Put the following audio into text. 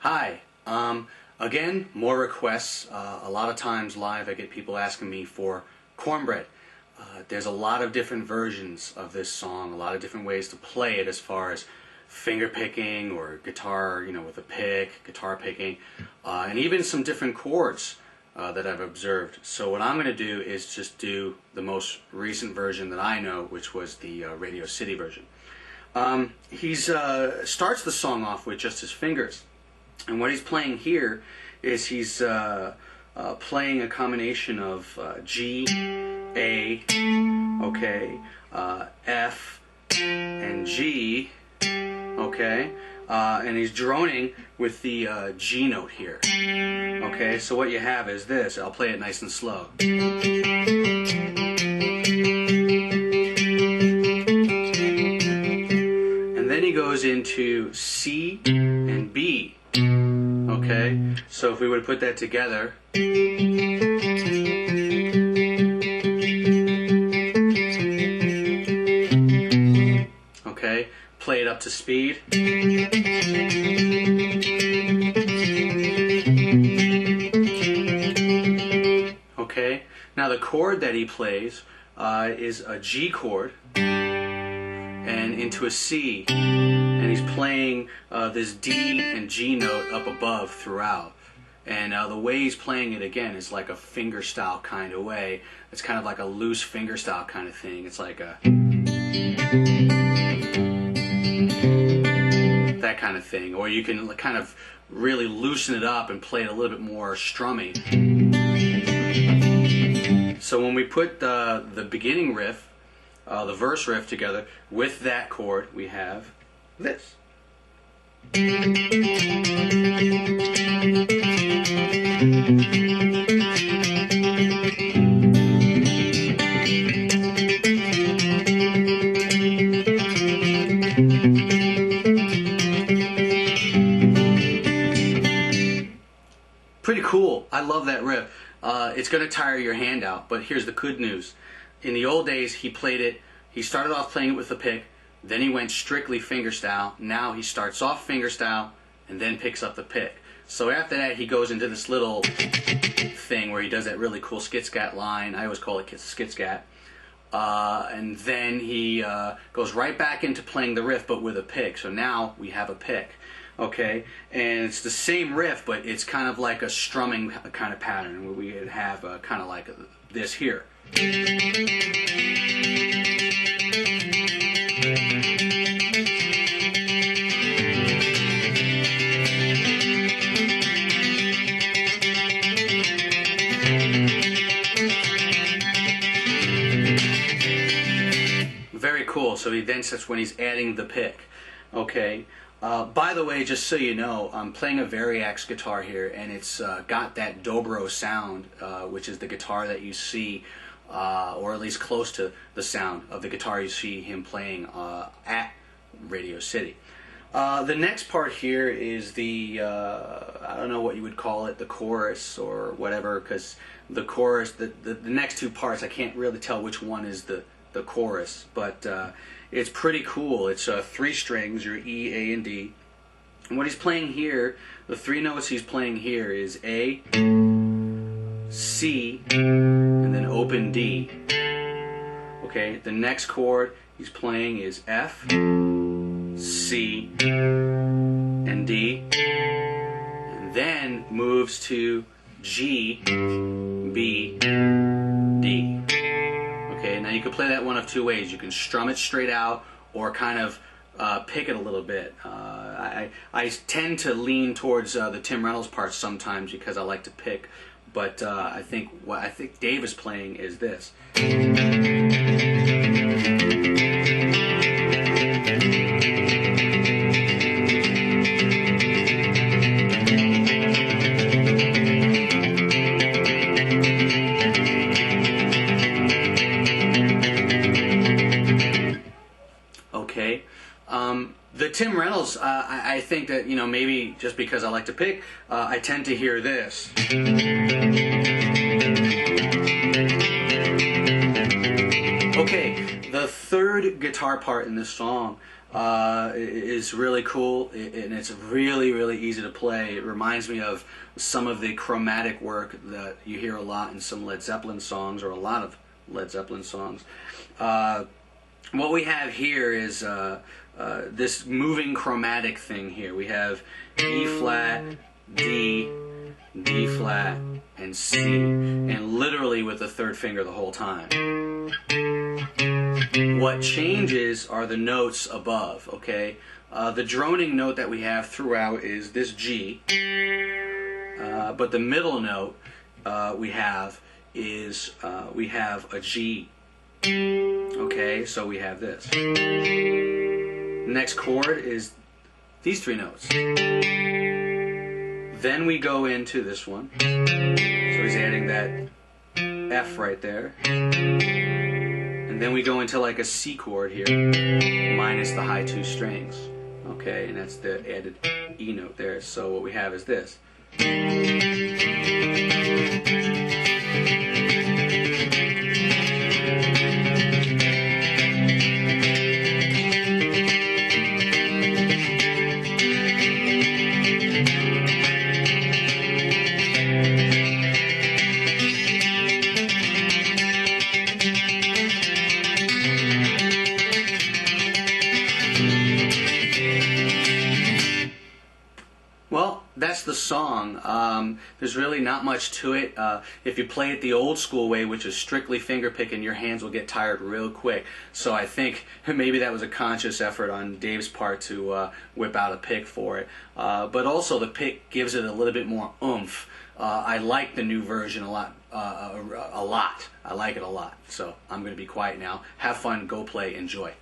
Hi. Again, more requests. A lot of times live I get people asking me for Cornbread. There's a lot of different versions of this song, a lot of different ways to play it as far as finger picking or guitar, with a pick, guitar picking, and even some different chords that I've observed. So what I'm going to do is just do the most recent version that I know, which was the Radio City version. He starts the song off with just his fingers. And what he's playing here is he's playing a combination of G, A, okay, F, and G, okay, and he's droning with the G note here. Okay, so what you have is this. I'll play it nice and slow. And then he goes into C and B. Okay, so if we were to put that together, okay, play it up to speed. Okay, now the chord that he plays is a G chord and into a C. And he's playing this D and G note up above throughout. And the way he's playing it again is like a finger style kind of way. It's kind of like a loose finger style kind of thing. It's like a that kind of thing. Or you can kind of really loosen it up and play it a little bit more strummy. So when we put the beginning riff, the verse riff together with that chord, we have this. Pretty cool. I love that riff. It's going to tire your hand out, but here's the good news. In the old days, he started off playing it with a pick, then he went strictly fingerstyle. Now he starts off fingerstyle and then picks up the pick. So after that, he goes into this little thing where he does that really cool skit-scat line. I always call it skit-scat. And then he goes right back into playing the riff, but with a pick. So now we have a pick. Okay, and it's the same riff, but it's kind of like a strumming kind of pattern where we have kind of like this here. Very cool. So that's when he's adding the pick. Okay. By the way, just so you know, I'm playing a Variax guitar here, and it's got that dobro sound, which is the guitar that you see, or at least close to the sound of the guitar you see him playing at Radio City. The next part here is the, I don't know what you would call it, the chorus or whatever, because the chorus, the next two parts, I can't really tell which one is the chorus, but it's pretty cool. It's 3 strings, your E, A, and D. And what he's playing here, the 3 notes he's playing here is A, C, and then open D. Okay, the next chord he's playing is F, C, and D, and then moves to G, B, D. Okay, now you can play that one of 2 ways. You can strum it straight out or kind of pick it a little bit. I tend to lean towards the Tim Reynolds parts sometimes because I like to pick, but I think what Dave is playing is this. Okay. The Tim Reynolds, I think that, maybe just because I like to pick, I tend to hear this. Okay, the third guitar part in this song is really cool, and it's really, really easy to play. It reminds me of some of the chromatic work that you hear a lot in some Led Zeppelin songs, or a lot of Led Zeppelin songs. What we have here is this moving chromatic thing here. We have E flat, D, D flat, and C, and literally with the third finger the whole time. What changes are the notes above, okay? The droning note that we have throughout is this G, but the middle note we have is we have a G. Okay, so we have this. The next chord is these three notes. Then we go into this one. So he's adding that F right there. And then we go into like a C chord here, minus the high two strings. Okay, and that's the added E note there. So what we have is this. Well, that's the song. There's really not much to it. If you play it the old school way, which is strictly finger picking, your hands will get tired real quick. So I think maybe that was a conscious effort on Dave's part to whip out a pick for it. But also the pick gives it a little bit more oomph. I like the new version a lot. I like it a lot. So I'm going to be quiet now. Have fun, go play, enjoy.